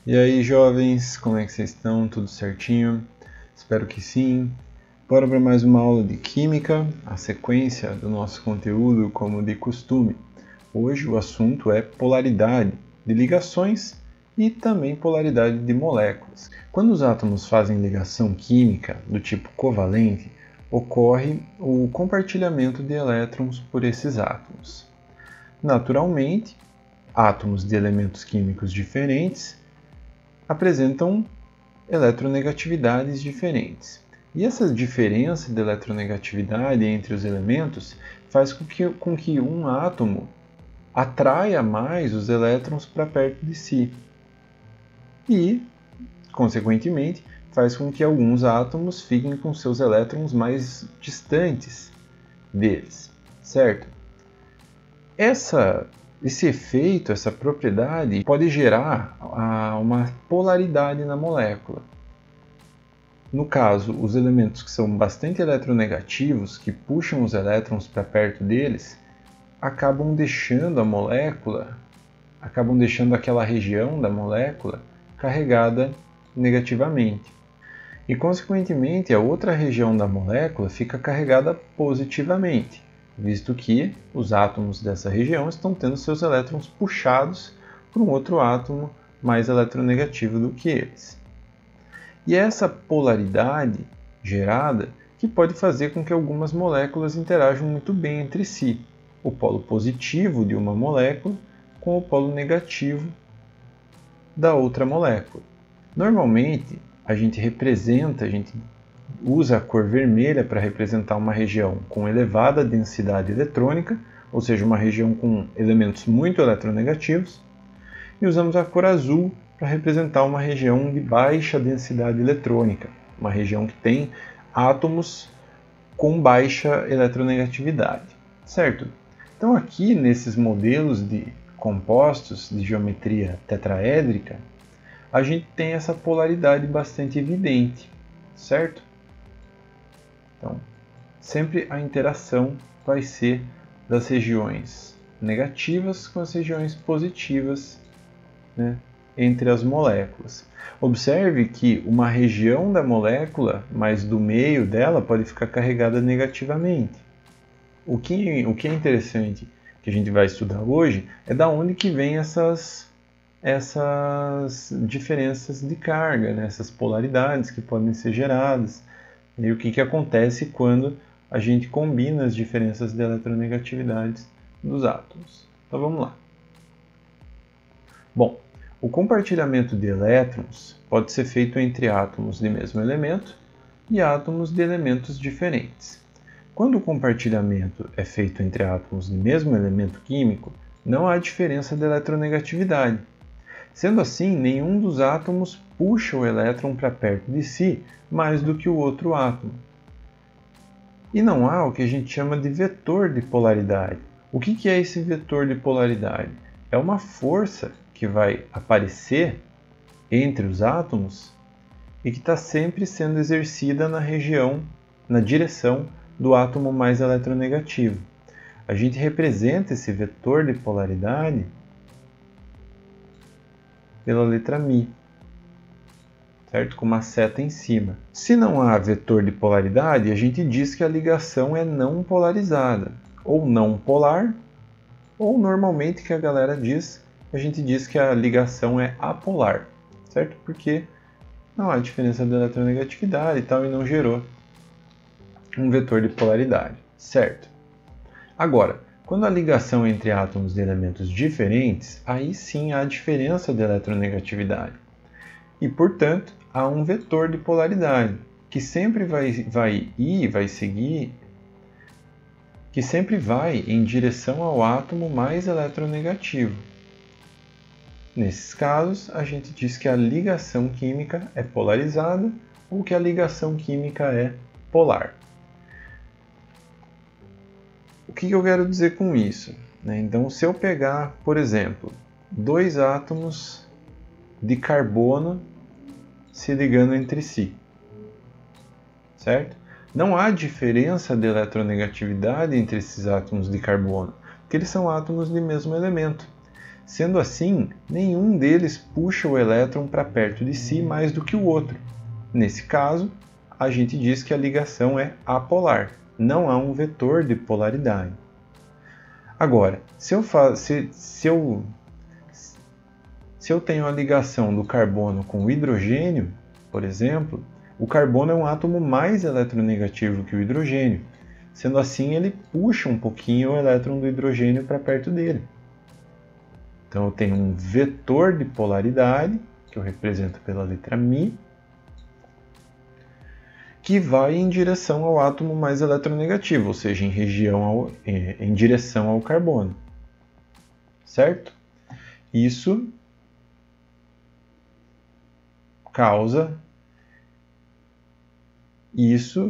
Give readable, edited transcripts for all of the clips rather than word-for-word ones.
E aí, jovens, como é que vocês estão? Tudo certinho? Espero que sim. Bora para mais uma aula de Química, a sequência do nosso conteúdo como de costume. Hoje o assunto é polaridade de ligações e também polaridade de moléculas. Quando os átomos fazem ligação química do tipo covalente, ocorre o compartilhamento de elétrons por esses átomos. Naturalmente, átomos de elementos químicos diferentes apresentam eletronegatividades diferentes. E essa diferença de eletronegatividade entre os elementos faz com que um átomo atraia mais os elétrons para perto de si. E, consequentemente, faz com que alguns átomos fiquem com seus elétrons mais distantes deles, certo? Esse efeito, essa propriedade, pode gerar uma polaridade na molécula. No caso, os elementos que são bastante eletronegativos, que puxam os elétrons para perto deles, acabam deixando a molécula, acabam deixando aquela região da molécula carregada negativamente. E, consequentemente, a outra região da molécula fica carregada positivamente, visto que os átomos dessa região estão tendo seus elétrons puxados por um outro átomo mais eletronegativo do que eles. E é essa polaridade gerada que pode fazer com que algumas moléculas interajam muito bem entre si. O polo positivo de uma molécula com o polo negativo da outra molécula. Normalmente, a gente usa a cor vermelha para representar uma região com elevada densidade eletrônica, ou seja, uma região com elementos muito eletronegativos, e usamos a cor azul para representar uma região de baixa densidade eletrônica, uma região que tem átomos com baixa eletronegatividade, certo? Então aqui nesses modelos de compostos de geometria tetraédrica, a gente tem essa polaridade bastante evidente, certo? Então, sempre a interação vai ser das regiões negativas com as regiões positivas, né, entre as moléculas. Observe que uma região da molécula, mais do meio dela, pode ficar carregada negativamente. O que é interessante que a gente vai estudar hoje é da onde que vem essas diferenças de carga, né, essas polaridades que podem ser geradas. E o que acontece quando a gente combina as diferenças de eletronegatividades dos átomos. Então vamos lá. Bom, o compartilhamento de elétrons pode ser feito entre átomos de mesmo elemento e átomos de elementos diferentes. Quando o compartilhamento é feito entre átomos de mesmo elemento químico, não há diferença de eletronegatividade. Sendo assim, nenhum dos átomos puxa o elétron para perto de si mais do que o outro átomo. E não há o que a gente chama de vetor de polaridade. O que é esse vetor de polaridade? É uma força que vai aparecer entre os átomos e que está sempre sendo exercida na direção do átomo mais eletronegativo. A gente representa esse vetor de polaridade pela letra μ, certo? Com uma seta em cima. Se não há vetor de polaridade, a gente diz que a ligação é não polarizada, ou não polar, ou normalmente que a galera diz, a gente diz que a ligação é apolar, certo? Porque não há diferença de eletronegatividade e tal, e não gerou um vetor de polaridade, certo? Agora, quando a ligação é entre átomos de elementos diferentes, aí sim há diferença de eletronegatividade. E, portanto, há um vetor de polaridade, que sempre que sempre vai em direção ao átomo mais eletronegativo. Nesses casos, a gente diz que a ligação química é polarizada ou que a ligação química é polar. O que eu quero dizer com isso? Então, se eu pegar, por exemplo, dois átomos de carbono se ligando entre si, certo? Não há diferença de eletronegatividade entre esses átomos de carbono, porque eles são átomos de mesmo elemento. Sendo assim, nenhum deles puxa o elétron para perto de si mais do que o outro. Nesse caso, a gente diz que a ligação é apolar, não há um vetor de polaridade. Agora, se eu tenho a ligação do carbono com o hidrogênio, por exemplo, o carbono é um átomo mais eletronegativo que o hidrogênio. Sendo assim, ele puxa um pouquinho o elétron do hidrogênio para perto dele. Então eu tenho um vetor de polaridade, que eu represento pela letra μ, que vai em direção ao átomo mais eletronegativo, ou seja, em direção ao carbono. Certo? Isso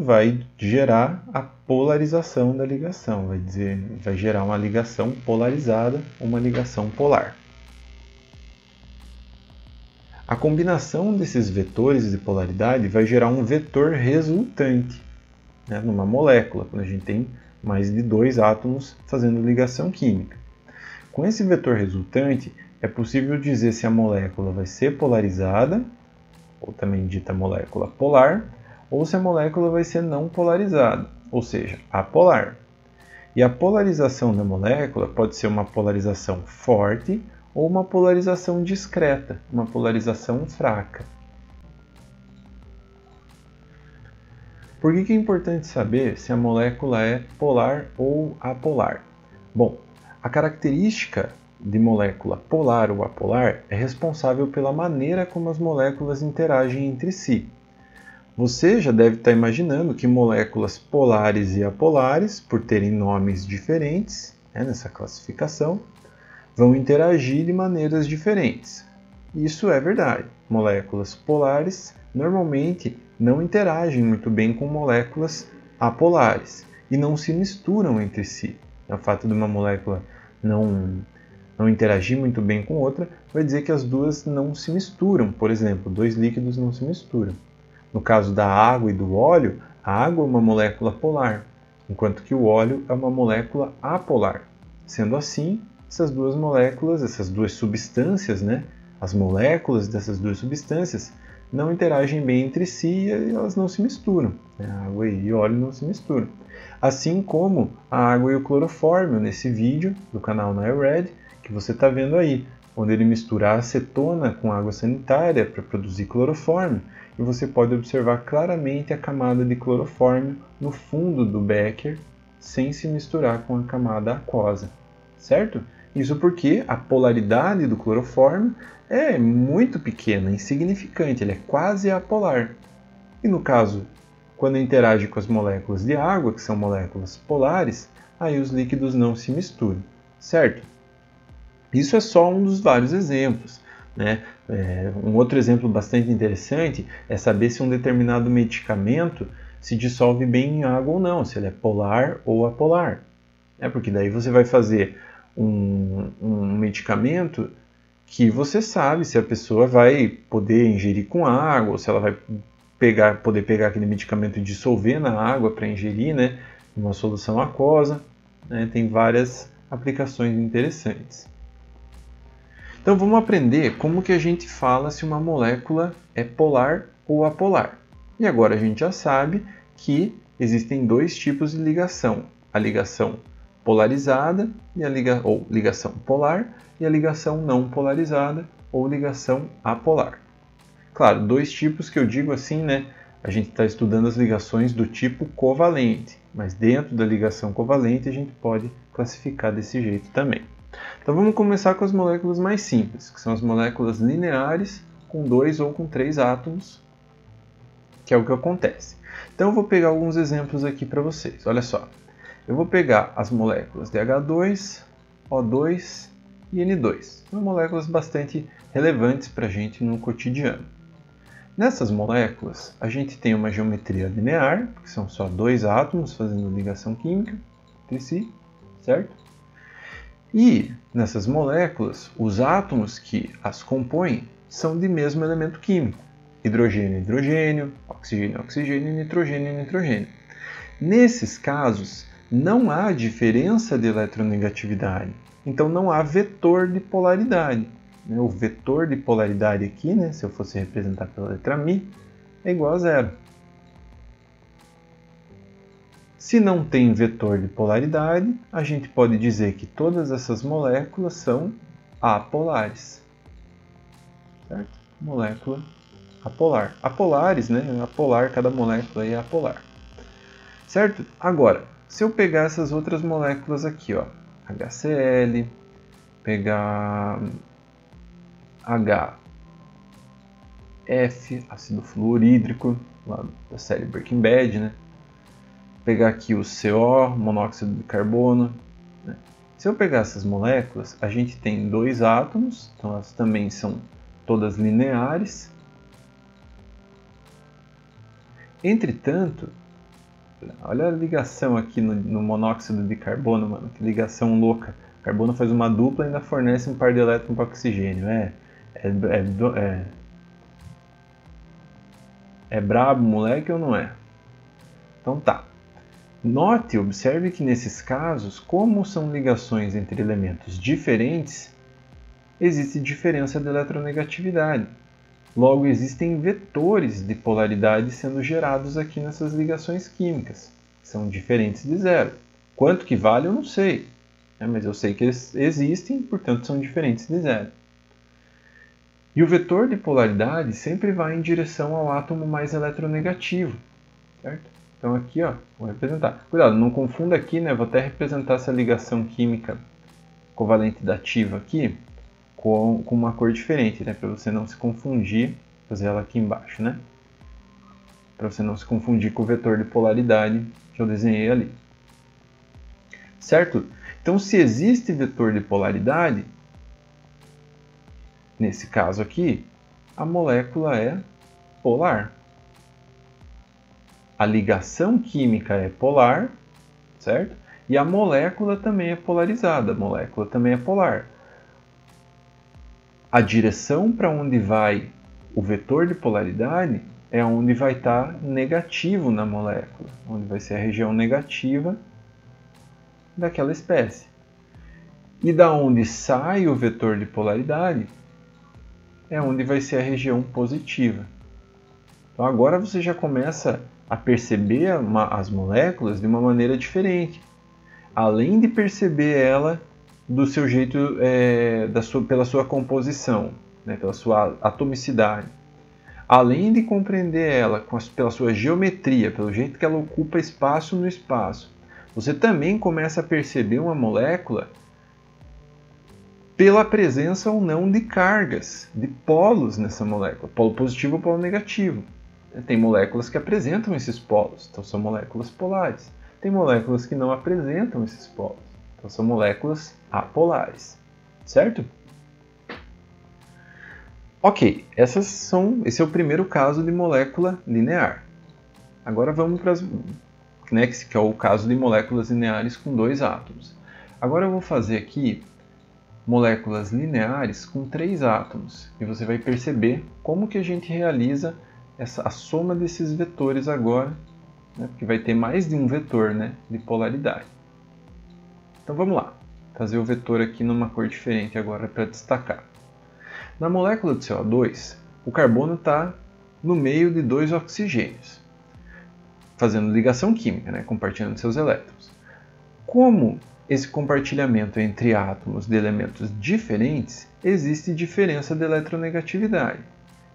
vai gerar a polarização da ligação, vai gerar uma ligação polarizada, uma ligação polar. A combinação desses vetores de polaridade vai gerar um vetor resultante, né, numa molécula, quando a gente tem mais de 2 átomos fazendo ligação química. Com esse vetor resultante, é possível dizer se a molécula vai ser polarizada, ou também dita molécula polar, ou se a molécula vai ser não polarizada, ou seja, apolar. E a polarização da molécula pode ser uma polarização forte ou uma polarização discreta, uma polarização fraca. Por que é importante saber se a molécula é polar ou apolar? Bom, a característica de molécula polar ou apolar é responsável pela maneira como as moléculas interagem entre si. Você já deve estar imaginando que moléculas polares e apolares, por terem nomes diferentes, nessa classificação, vão interagir de maneiras diferentes. Isso é verdade. Moléculas polares normalmente não interagem muito bem com moléculas apolares e não se misturam entre si. O fato de uma molécula não interagir muito bem com outra vai dizer que as duas não se misturam. Por exemplo, 2 líquidos não se misturam. No caso da água e do óleo, a água é uma molécula polar, enquanto que o óleo é uma molécula apolar. Sendo assim, essas duas substâncias, as moléculas dessas duas substâncias não interagem bem entre si e elas não se misturam. A água e o óleo não se misturam. Assim como a água e o clorofórmio nesse vídeo do canal NioRed, que você está vendo aí, onde ele mistura a acetona com água sanitária para produzir clorofórmio, e você pode observar claramente a camada de clorofórmio no fundo do becker, sem se misturar com a camada aquosa, certo? Isso porque a polaridade do clorofórmio é muito pequena, insignificante, ele é quase apolar. E no caso, quando interage com as moléculas de água, que são moléculas polares, aí os líquidos não se misturam, certo? Isso é só um dos vários exemplos. Um outro exemplo bastante interessante é saber se um determinado medicamento se dissolve bem em água ou não, se ele é polar ou apolar. Porque daí você vai fazer um medicamento que você sabe se a pessoa vai poder ingerir com água, ou se ela vai poder pegar aquele medicamento e dissolver na água para ingerir, uma solução aquosa. Tem várias aplicações interessantes. Então vamos aprender como que a gente fala se uma molécula é polar ou apolar. E agora a gente já sabe que existem 2 tipos de ligação. A ligação polarizada, ou ligação polar, e a ligação não polarizada, ou ligação apolar. Claro, 2 tipos que eu digo assim, a gente está estudando as ligações do tipo covalente, mas dentro da ligação covalente a gente pode classificar desse jeito também. Então vamos começar com as moléculas mais simples, que são as moléculas lineares com 2 ou com 3 átomos, que é o que acontece. Então eu vou pegar alguns exemplos aqui para vocês. Olha só, eu vou pegar as moléculas de H2, O2 e N2. São moléculas bastante relevantes para a gente no cotidiano. Nessas moléculas, a gente tem uma geometria linear, que são só 2 átomos fazendo ligação química entre si, certo? E nessas moléculas, os átomos que as compõem são de mesmo elemento químico. Hidrogênio, hidrogênio, oxigênio, oxigênio, nitrogênio, nitrogênio. Nesses casos, não há diferença de eletronegatividade. Então não há vetor de polaridade. O vetor de polaridade aqui, né, se eu fosse representar pela letra μ, é igual a zero. Se não tem vetor de polaridade, a gente pode dizer que todas essas moléculas são apolares. Certo? Molécula apolar. Apolares, né? Apolar, cada molécula é apolar. Certo? Agora, se eu pegar essas outras moléculas aqui, ó, HCl, pegar HF, ácido fluorídrico, lá da série Breaking Bad, né? Pegar aqui o CO, monóxido de carbono. Né? Se eu pegar essas moléculas, a gente tem dois átomos, então elas também são todas lineares. Entretanto, olha a ligação aqui no monóxido de carbono, mano, que ligação louca. O carbono faz uma dupla e ainda fornece um par de elétrons para oxigênio. É brabo, moleque, ou não é? Então tá. Note, observe que nesses casos, como são ligações entre elementos diferentes, existe diferença de eletronegatividade. Logo, existem vetores de polaridade sendo gerados aqui nessas ligações químicas. São diferentes de zero. Quanto que vale eu não sei, mas eu sei que eles existem, portanto são diferentes de zero. E o vetor de polaridade sempre vai em direção ao átomo mais eletronegativo, certo? Então aqui, ó, vou representar. Cuidado, não confunda aqui, né? Vou até representar essa ligação química covalente dativa aqui com uma cor diferente, né? Para você não se confundir, vou fazer ela aqui embaixo, né? Para você não se confundir com o vetor de polaridade que eu desenhei ali. Certo? Então, se existe vetor de polaridade, nesse caso aqui, a molécula é polar. A ligação química é polar, certo? E a molécula também é polarizada, a molécula também é polar. A direção para onde vai o vetor de polaridade é onde vai estar negativo na molécula, onde vai ser a região negativa daquela espécie. E da onde sai o vetor de polaridade é onde vai ser a região positiva. Então agora você já começa a perceber as moléculas de uma maneira diferente. Além de perceber ela do seu jeito, pela sua composição, né, pela sua atomicidade. Além de compreender ela pela sua geometria, pelo jeito que ela ocupa espaço no espaço, você também começa a perceber uma molécula pela presença ou não de cargas, de polos nessa molécula, polo positivo ou polo negativo. Tem moléculas que apresentam esses polos, então são moléculas polares. Tem moléculas que não apresentam esses polos, então são moléculas apolares, certo? Ok, esse é o primeiro caso de molécula linear. Agora vamos para que é o caso de moléculas lineares com dois átomos. Agora eu vou fazer aqui moléculas lineares com 3 átomos e você vai perceber como que a gente realiza a soma desses vetores agora, né, porque vai ter mais de um vetor, né, de polaridade. Então vamos lá, fazer o vetor aqui numa cor diferente agora para destacar. Na molécula de CO2, o carbono está no meio de 2 oxigênios, fazendo ligação química, né, compartilhando seus elétrons. Como esse compartilhamento entre átomos de elementos diferentes, existe diferença de eletronegatividade.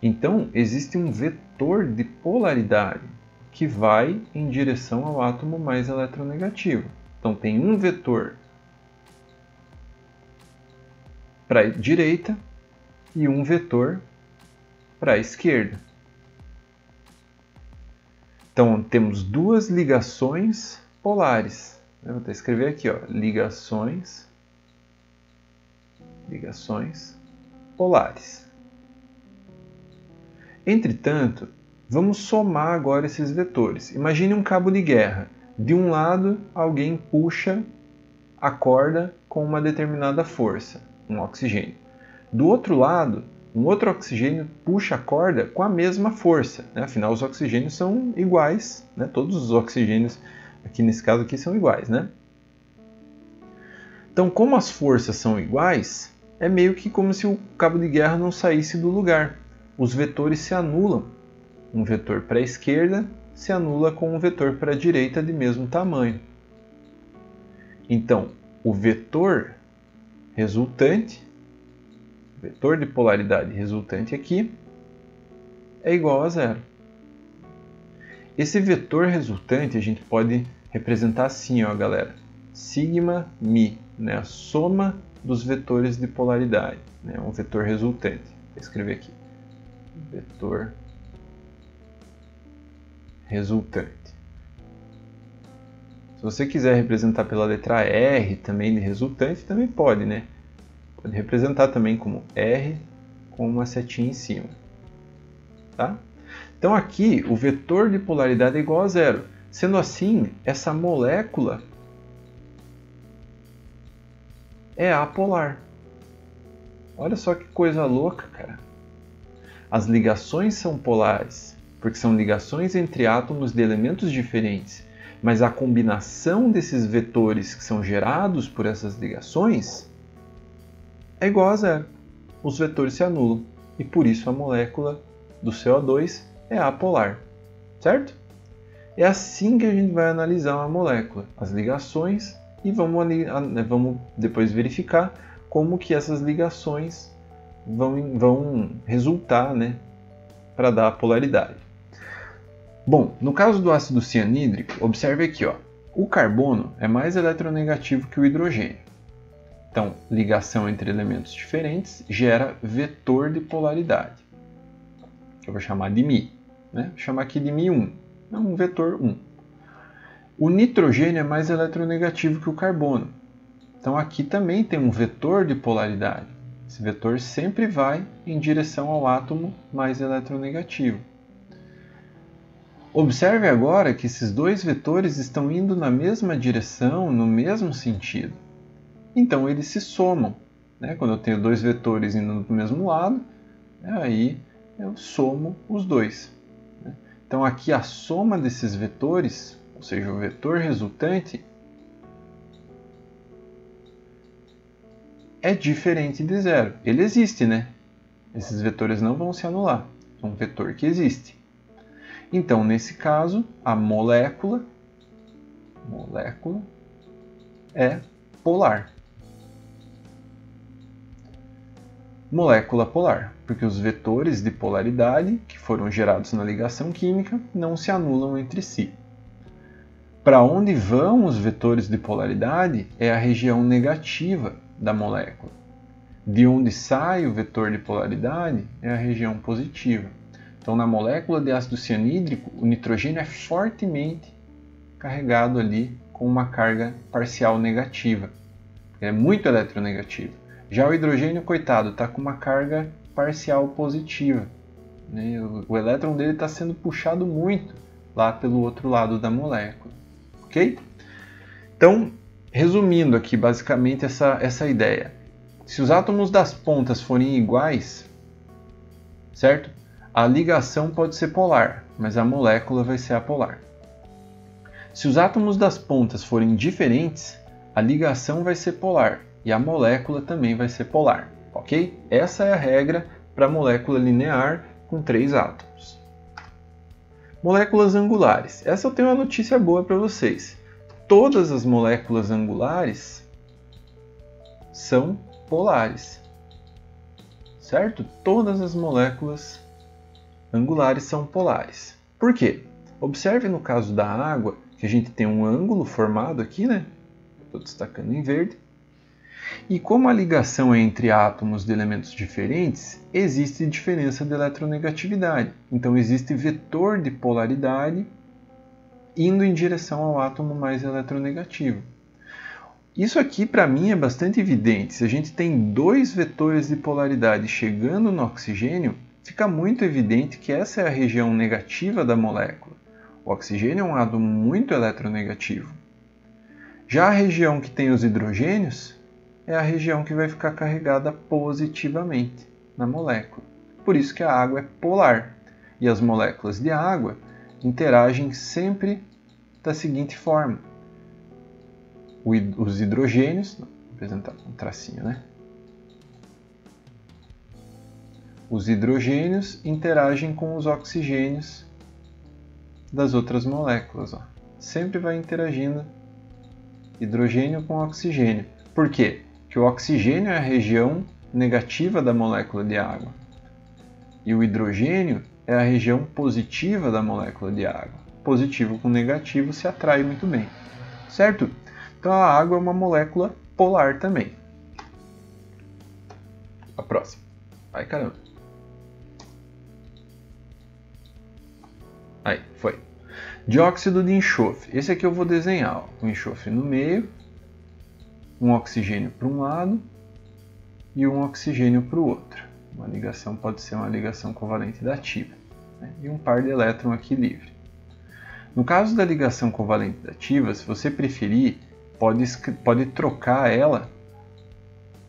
Então, existe um vetor de polaridade que vai em direção ao átomo mais eletronegativo. Então, tem um vetor para a direita e um vetor para a esquerda. Então, temos duas ligações polares. Eu vou até escrever aqui, ó, ligações polares. Entretanto, vamos somar agora esses vetores. Imagine um cabo de guerra. De um lado, alguém puxa a corda com uma determinada força, um oxigênio. Do outro lado, um outro oxigênio puxa a corda com a mesma força, né? Afinal, os oxigênios são iguais, né? Todos os oxigênios Aqui nesse caso aqui são iguais, né? Então, como as forças são iguais, é meio que como se o cabo de guerra não saísse do lugar. Os vetores se anulam. Um vetor para a esquerda se anula com um vetor para a direita de mesmo tamanho. Então, o vetor resultante, vetor de polaridade resultante aqui, é igual a zero. Esse vetor resultante a gente pode representar assim, ó, galera. Sigma mi, né? A soma dos vetores de polaridade, né? Um vetor resultante. Vou escrever aqui. Vetor resultante. Se você quiser representar pela letra R também de resultante, também pode, né? Pode representar também como R com uma setinha em cima. Tá? Então aqui o vetor de polaridade é igual a zero. Sendo assim, essa molécula é apolar. Olha só que coisa louca, cara. As ligações são polares, porque são ligações entre átomos de elementos diferentes. Mas a combinação desses vetores que são gerados por essas ligações é igual a zero. Os vetores se anulam e por isso a molécula do CO2 é apolar, certo? É assim que a gente vai analisar uma molécula, as ligações, e vamos depois verificar como que essas ligações vão resultar, né, para dar a polaridade. Bom, no caso do ácido cianídrico, observe aqui, ó, o carbono é mais eletronegativo que o hidrogênio. Então, ligação entre elementos diferentes gera vetor de polaridade, que eu vou chamar de Mi, né? Vou chamar aqui de Mi1, é um vetor 1. O nitrogênio é mais eletronegativo que o carbono. Então, aqui também tem um vetor de polaridade. Esse vetor sempre vai em direção ao átomo mais eletronegativo. Observe agora que esses dois vetores estão indo na mesma direção, no mesmo sentido. Então eles se somam, né? Quando eu tenho dois vetores indo do mesmo lado, aí eu somo os dois, né? Então aqui a soma desses vetores, ou seja, o vetor resultante, é diferente de zero. Ele existe, né? Esses vetores não vão se anular. É um vetor que existe. Então, nesse caso, a molécula é polar. Molécula polar, porque os vetores de polaridade que foram gerados na ligação química não se anulam entre si. Para onde vão os vetores de polaridade é a região negativa da molécula. De onde sai o vetor de polaridade é a região positiva. Então, na molécula de ácido cianídrico, o nitrogênio é fortemente carregado ali com uma carga parcial negativa. É muito eletronegativo. Já o hidrogênio, coitado, está com uma carga parcial positiva, né? O elétron dele está sendo puxado muito lá pelo outro lado da molécula. Ok? Então, resumindo aqui basicamente essa ideia. Se os átomos das pontas forem iguais, certo? A ligação pode ser polar, mas a molécula vai ser apolar. Se os átomos das pontas forem diferentes, a ligação vai ser polar e a molécula também vai ser polar, ok? Essa é a regra para a molécula linear com 3 átomos. Moléculas angulares. Essa eu tenho uma notícia boa para vocês. Todas as moléculas angulares são polares, certo? Todas as moléculas angulares são polares. Por quê? Observe no caso da água que a gente tem um ângulo formado aqui, né? Estou destacando em verde. E como a ligação é entre átomos de elementos diferentes, existe diferença de eletronegatividade. Então existe vetor de polaridade indo em direção ao átomo mais eletronegativo. Isso aqui para mim é bastante evidente. Se a gente tem dois vetores de polaridade chegando no oxigênio, fica muito evidente que essa é a região negativa da molécula. O oxigênio é um átomo muito eletronegativo. Já a região que tem os hidrogênios é a região que vai ficar carregada positivamente na molécula. Por isso que a água é polar. E as moléculas de água interagem sempre da seguinte forma. Os hidrogênios, vou apresentar um tracinho, né? Os hidrogênios interagem com os oxigênios das outras moléculas. Ó. Sempre vai interagindo hidrogênio com oxigênio. Por quê? Porque o oxigênio é a região negativa da molécula de água. E o hidrogênio é a região positiva da molécula de água. Positivo com negativo se atrai muito bem. Certo? Então a água é uma molécula polar também. A próxima. Ai, caramba. Aí, foi. Dióxido de enxofre. Esse aqui eu vou desenhar. Ó. O enxofre no meio, um oxigênio para um lado e um oxigênio para o outro. Uma ligação pode ser uma ligação covalente dativa. Né? E um par de elétrons aqui livre. No caso da ligação covalente dativa, se você preferir, pode trocar ela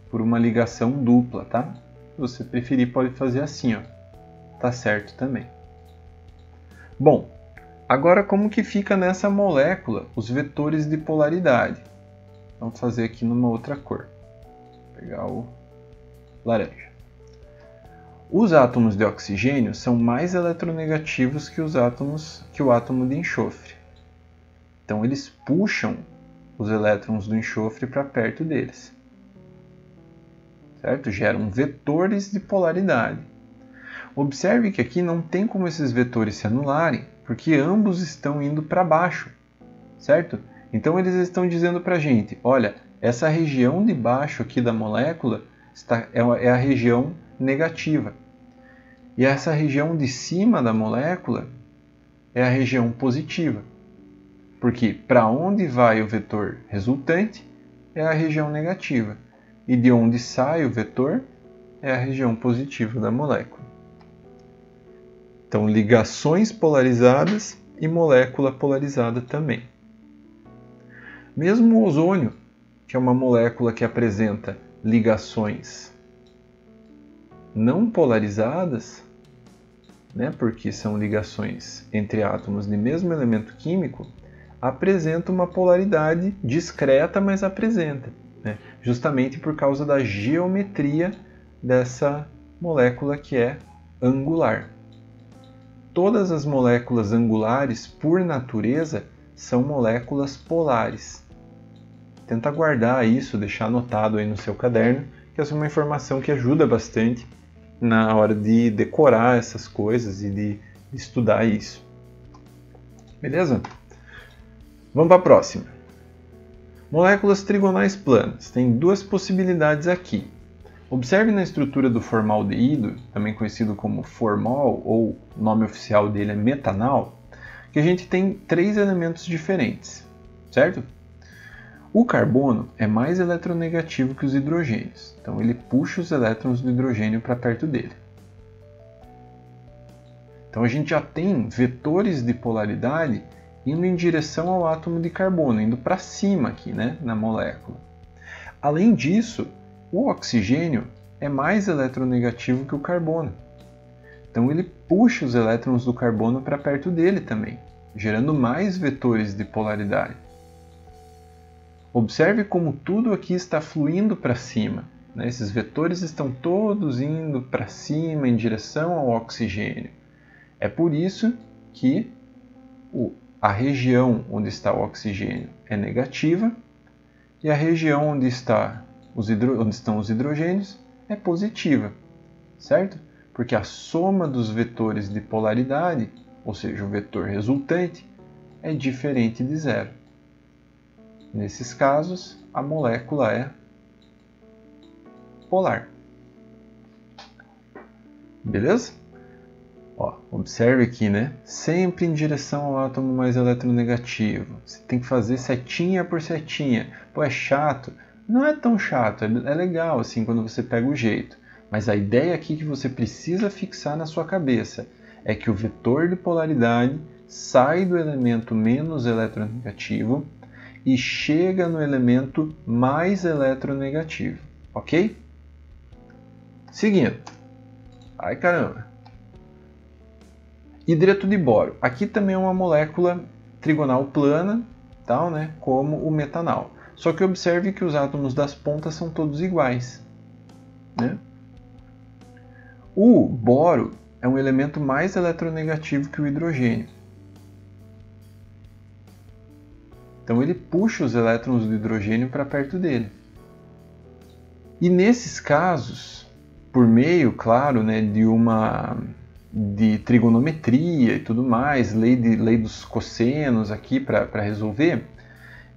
por uma ligação dupla, tá? Se você preferir, pode fazer assim, ó. Tá certo também. Bom, agora como que fica nessa molécula os vetores de polaridade? Vamos fazer aqui numa outra cor. Vou pegar o laranja. Os átomos de oxigênio são mais eletronegativos que o átomo de enxofre. Então eles puxam os elétrons do enxofre para perto deles. Certo? Geram vetores de polaridade. Observe que aqui não tem como esses vetores se anularem, porque ambos estão indo para baixo. Certo? Então eles estão dizendo para a gente, olha, essa região de baixo aqui da molécula é a região negativa. E essa região de cima da molécula é a região positiva. Porque para onde vai o vetor resultante é a região negativa. E de onde sai o vetor é a região positiva da molécula. Então, ligações polarizadas e molécula polarizada também. Mesmo o ozônio, que é uma molécula que apresenta ligações não polarizadas, né, porque são ligações entre átomos de mesmo elemento químico, apresenta uma polaridade discreta, mas apresenta, né, justamente por causa da geometria dessa molécula que é angular. Todas as moléculas angulares, por natureza, são moléculas polares. Tenta guardar isso, deixar anotado aí no seu caderno, que essa é uma informação que ajuda bastante na hora de decorar essas coisas e de estudar isso. Beleza? Vamos para a próxima. Moléculas trigonais planas. Tem duas possibilidades aqui. Observe na estrutura do formaldeído, também conhecido como formol, ou o nome oficial dele é metanal, que a gente tem três elementos diferentes, certo? O carbono é mais eletronegativo que os hidrogênios, então ele puxa os elétrons do hidrogênio para perto dele. Então a gente já tem vetores de polaridade indo em direção ao átomo de carbono, indo para cima aqui, né, na molécula. Além disso, o oxigênio é mais eletronegativo que o carbono. Então ele puxa os elétrons do carbono para perto dele também, gerando mais vetores de polaridade. Observe como tudo aqui está fluindo para cima. Né? Esses vetores estão todos indo para cima em direção ao oxigênio. É por isso que a região onde está o oxigênio é negativa e a região onde estão os hidrogênios é positiva, certo? Porque a soma dos vetores de polaridade, ou seja, o vetor resultante, é diferente de zero. Nesses casos, a molécula é polar. Beleza? Ó, observe aqui, né? Sempre em direção ao átomo mais eletronegativo. Você tem que fazer setinha por setinha. Pô, é chato? Não é tão chato, é legal assim quando você pega o jeito. Mas a ideia aqui que você precisa fixar na sua cabeça é que o vetor de polaridade sai do elemento menos eletronegativo e chega no elemento mais eletronegativo, ok? Seguindo. Ai, caramba. Hidreto de boro. Aqui também é uma molécula trigonal plana, tal, né, como o metanal. Só que observe que os átomos das pontas são todos iguais, né? O boro é um elemento mais eletronegativo que o hidrogênio. Então ele puxa os elétrons do hidrogênio para perto dele. E nesses casos, por meio, claro, né, de trigonometria e tudo mais, lei dos cossenos aqui para resolver,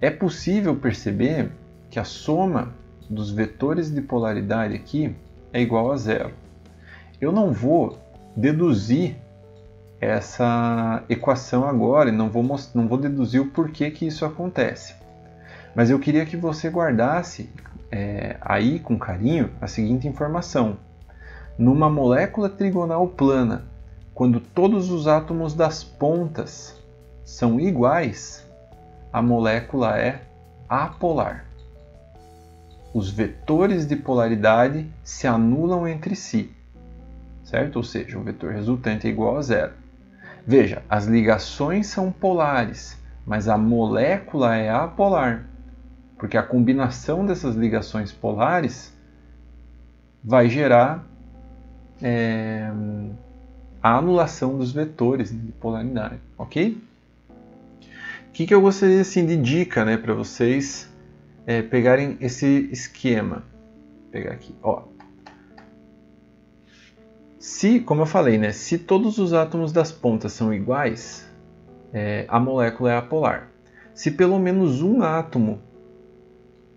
é possível perceber que a soma dos vetores de polaridade aqui é igual a zero. Eu não vou deduzir essa equação agora e não vou deduzir o porquê que isso acontece. Mas eu queria que você guardasse aí com carinho a seguinte informação. Numa molécula trigonal plana, quando todos os átomos das pontas são iguais, a molécula é apolar. Os vetores de polaridade se anulam entre si, certo? Ou seja, o vetor resultante é igual a zero. Veja, as ligações são polares, mas a molécula é apolar, porque a combinação dessas ligações polares vai gerar a anulação dos vetores de polaridade, ok? O que eu gostaria assim, de dica, né, para vocês pegarem esse esquema. Vou pegar aqui, ó. Como eu falei, né, se todos os átomos das pontas são iguais, a molécula é apolar. Se pelo menos um átomo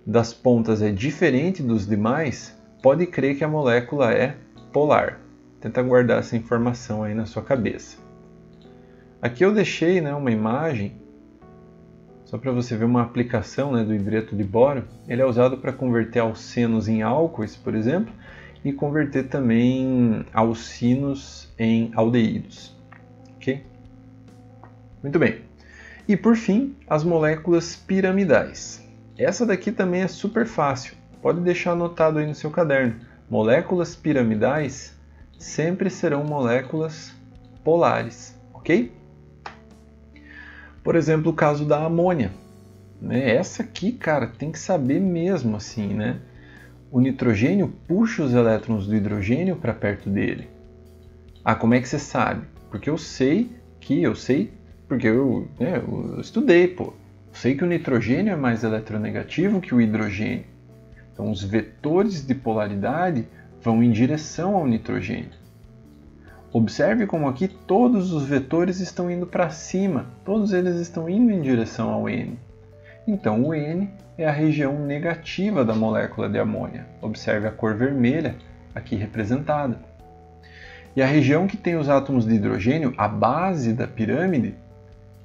das pontas é diferente dos demais, pode crer que a molécula é polar. Tenta guardar essa informação aí na sua cabeça. Aqui eu deixei, né, uma imagem, só para você ver uma aplicação, né, do hidreto de boro. Ele é usado para converter alcenos em álcoois, por exemplo, e converter também alcinos em aldeídos. Ok? Muito bem. E por fim, as moléculas piramidais. Essa daqui também é super fácil. Pode deixar anotado aí no seu caderno. Moléculas piramidais sempre serão moléculas polares, ok? Por exemplo, o caso da amônia. Essa aqui, cara, tem que saber mesmo assim, né? O nitrogênio puxa os elétrons do hidrogênio para perto dele. Ah, como é que você sabe? Porque eu sei porque eu estudei, pô. Eu sei que o nitrogênio é mais eletronegativo que o hidrogênio. Então, os vetores de polaridade vão em direção ao nitrogênio. Observe como aqui todos os vetores estão indo para cima, todos eles estão indo em direção ao N. Então o N é a região negativa da molécula de amônia. Observe a cor vermelha aqui representada. E a região que tem os átomos de hidrogênio, a base da pirâmide,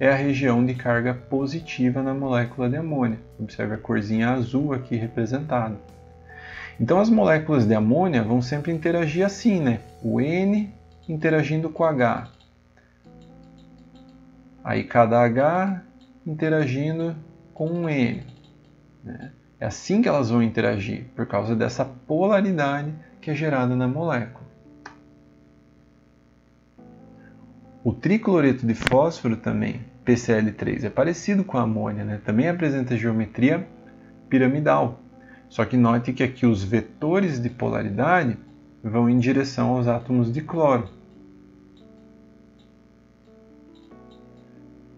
é a região de carga positiva na molécula de amônia. Observe a corzinha azul aqui representada. Então as moléculas de amônia vão sempre interagir assim, né? O N interagindo com H. Aí cada H interagindo com um N. Né? É assim que elas vão interagir, por causa dessa polaridade que é gerada na molécula. O tricloreto de fósforo também, PCl3, é parecido com a amônia, né? Também apresenta geometria piramidal. Só que note que aqui os vetores de polaridade vão em direção aos átomos de cloro.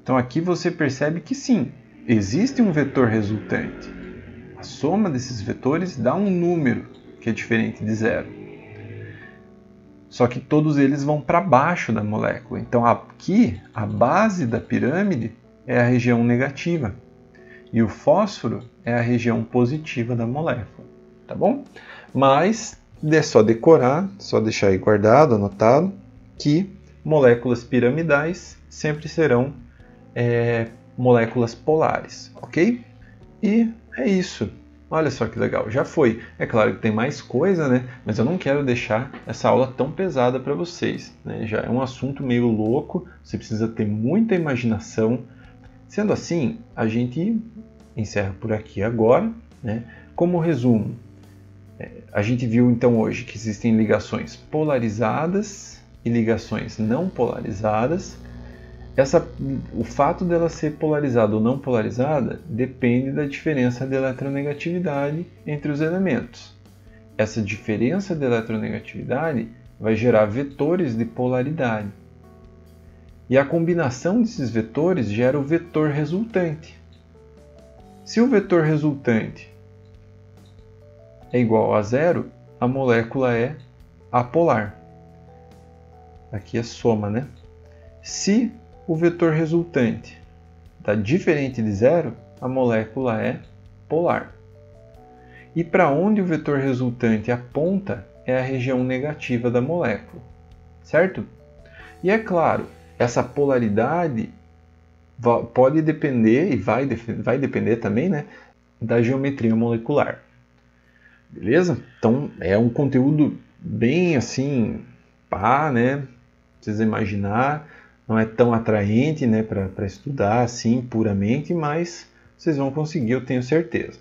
Então aqui você percebe que sim, existe um vetor resultante. A soma desses vetores dá um número que é diferente de zero. Só que todos eles vão para baixo da molécula. Então aqui a base da pirâmide é a região negativa. E o fósforo é a região positiva da molécula. Tá bom? Mas é só decorar, só deixar aí guardado, anotado, que moléculas piramidais sempre serão moléculas polares, ok? E é isso. Olha só que legal, já foi. É claro que tem mais coisa, né? Mas eu não quero deixar essa aula tão pesada para vocês, né? Já é um assunto meio louco, você precisa ter muita imaginação. Sendo assim, a gente encerra por aqui agora, né? Como resumo, a gente viu então hoje que existem ligações polarizadas e ligações não polarizadas. O fato dela ser polarizada ou não polarizada depende da diferença de eletronegatividade entre os elementos. Essa diferença de eletronegatividade vai gerar vetores de polaridade. E a combinação desses vetores gera o vetor resultante. Se o vetor resultante é igual a zero, a molécula é apolar. Aqui é soma, né? Se o vetor resultante está diferente de zero, a molécula é polar. E para onde o vetor resultante aponta é a região negativa da molécula, certo? E é claro, essa polaridade pode depender, e vai depender também, né, da geometria molecular. Beleza? Então é um conteúdo bem assim, né? Precisa imaginar, não é tão atraente, né, para estudar assim puramente, mas vocês vão conseguir, eu tenho certeza.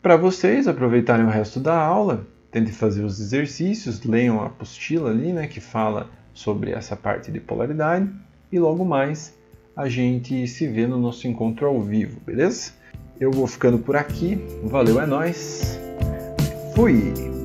Para vocês aproveitarem o resto da aula, tentem fazer os exercícios, leiam a apostila ali, né, que fala sobre essa parte de polaridade, e logo mais a gente se vê no nosso encontro ao vivo, beleza? Eu vou ficando por aqui, valeu, é nóis, fui!